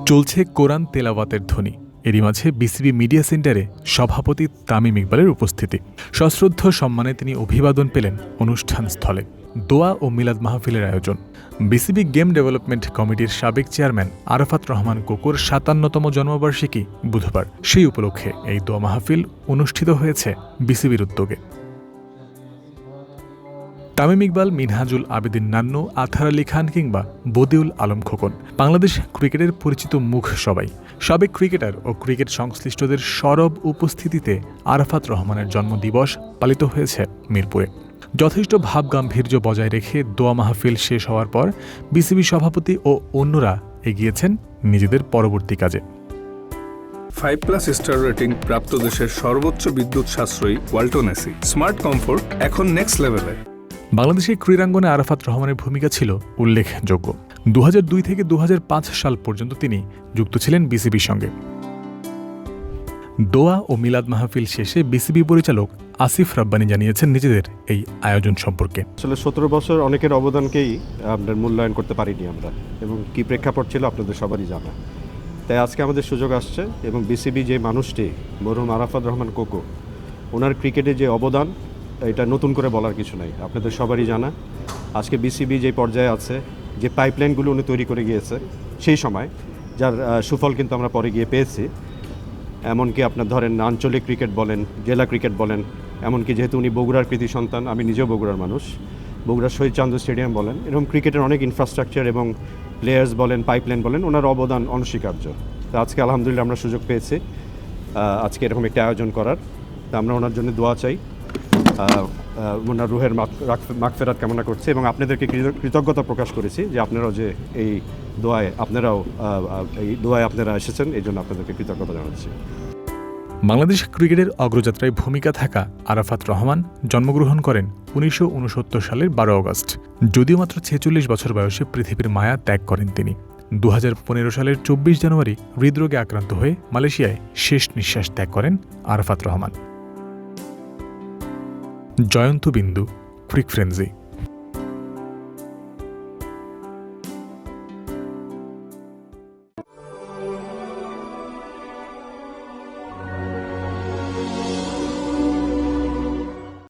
চলছে কোরআন তেলাওয়াতের ধ্বনি। এরই মাঝে বিসিবি মিডিয়া সেন্টারে সভাপতি তামিম ইকবালের উপস্থিতি। সশ্রদ্ধ সম্মানে তিনি অভিবাদন পেলেন অনুষ্ঠান স্থলে। দোয়া ও মিলাদ মাহফিলের আয়োজন। বিসিবি গেম ডেভেলপমেন্ট কমিটির সাবেক চেয়ারম্যান আরাফাত রহমান কোকোর ৫৭তম জন্মবার্ষিকী বুধবার। সেই উপলক্ষে এই দোয়া মাহফিল অনুষ্ঠিত হয়েছে বিসিবির উদ্যোগে। তামিম ইকবাল, মিনহাজুল আবেদিন নান্নু, আথার আলী খান কিংবা বদিউল আলম খোকন বাংলাদেশ ক্রিকেটের পরিচিত মুখ সবাই। সাবেক ক্রিকেটার ও ক্রিকেট সংশ্লিষ্টদের সরব উপস্থিতিতে আরাফাত রহমানের জন্মদিবস পালিত হয়েছে মিরপুরে। যথেষ্ট ভাবগাম্ভীর্য বজায় রেখে দোয়া মাহফিল শেষ হওয়ার পর বিসিবি সভাপতি ও অন্যরা এগিয়েছেন নিজেদের পরবর্তী কাজে। 5+ স্টার রেটিং প্রাপ্ত দেশের সর্বোচ্চ বিদ্যুৎ সাশ্রয়ী ওয়ালটন এসি স্মার্ট কমফোর্ট এখন নেক্সট লেভেলে। বাংলাদেশের ক্রীড়াঙ্গনে আরাফাত রহমানের ভূমিকা ছিল উল্লেখযোগ্য। 2002 থেকে 2005 সাল পর্যন্ত তিনি যুক্ত ছিলেন বিসিবির সঙ্গে। দোয়া ও মিলাদ মাহফিল শেষে বিসিবি পরিচালক আসিফ রাব্বানী জানিয়েছেন নিজেদের এই আয়োজন সম্পর্কে। আসলে 17 বছর অনেকের অবদানকেই আপনার মূল্যায়ন করতে পারিনি আমরা, এবং কি প্রেক্ষাপট ছিল আপনাদের সবারই জানা। তাই আজকে আমাদের সুযোগ আসছে, এবং বিসিবি যে মানুষটি মরহুম আরাফাত রহমান কোকো, ওনার ক্রিকেটে যে অবদান, এটা নতুন করে বলার কিছু নাই, আপনাদের সবারই জানা। আজকে বিসিবি যে পর্যায়ে আছে, যে পাইপলাইনগুলো উনি তৈরি করে গিয়েছে সেই সময়, যার সুফল কিন্তু আমরা পরে গিয়ে পেয়েছি। এমনকি আপনার ধরেন আঞ্চলিক ক্রিকেট বলেন, জেলা ক্রিকেট বলেন, এমনকি যেহেতু উনি বগুড়ার কৃতি সন্তান, আমি নিজেও বগুড়ার মানুষ, বগুড়ার শহীদ চান্দু স্টেডিয়াম বলেন, এরকম ক্রিকেটের অনেক ইনফ্রাস্ট্রাকচার এবং প্লেয়ার্স বলেন, পাইপলাইন বলেন, ওনার অবদান অনস্বীকার্য। তো আজকে আলহামদুলিল্লাহ আমরা সুযোগ পেয়েছি আজকে এরকম একটা আয়োজন করার। তা আমরা ওনার জন্য দোয়া চাই, ওনার রুহের মাগফিরাত কামনা করছি, এবং আপনাদেরকে কৃতজ্ঞতা প্রকাশ করেছি যে আপনারাও যে এই দোয়ায় আপনারা এসেছেন, এই জন্য আপনাদেরকে কৃতজ্ঞতা জানাচ্ছি। বাংলাদেশ ক্রিকেটের অগ্রযাত্রায় ভূমিকা থাকা আরাফাত রহমান জন্মগ্রহণ করেন 1969 সালের 12 আগস্ট। যদিও মাত্র 46 বছর বয়সে পৃথিবীর মায়া ত্যাগ করেন তিনি। 2015 সালের 24 জানুয়ারি হৃদরোগে আক্রান্ত হয়ে মালয়েশিয়ায় শেষ নিঃশ্বাস ত্যাগ করেন আরাফাত রহমান। জয়ন্ত বিন্দু, ক্রিক ফ্রেন্সি।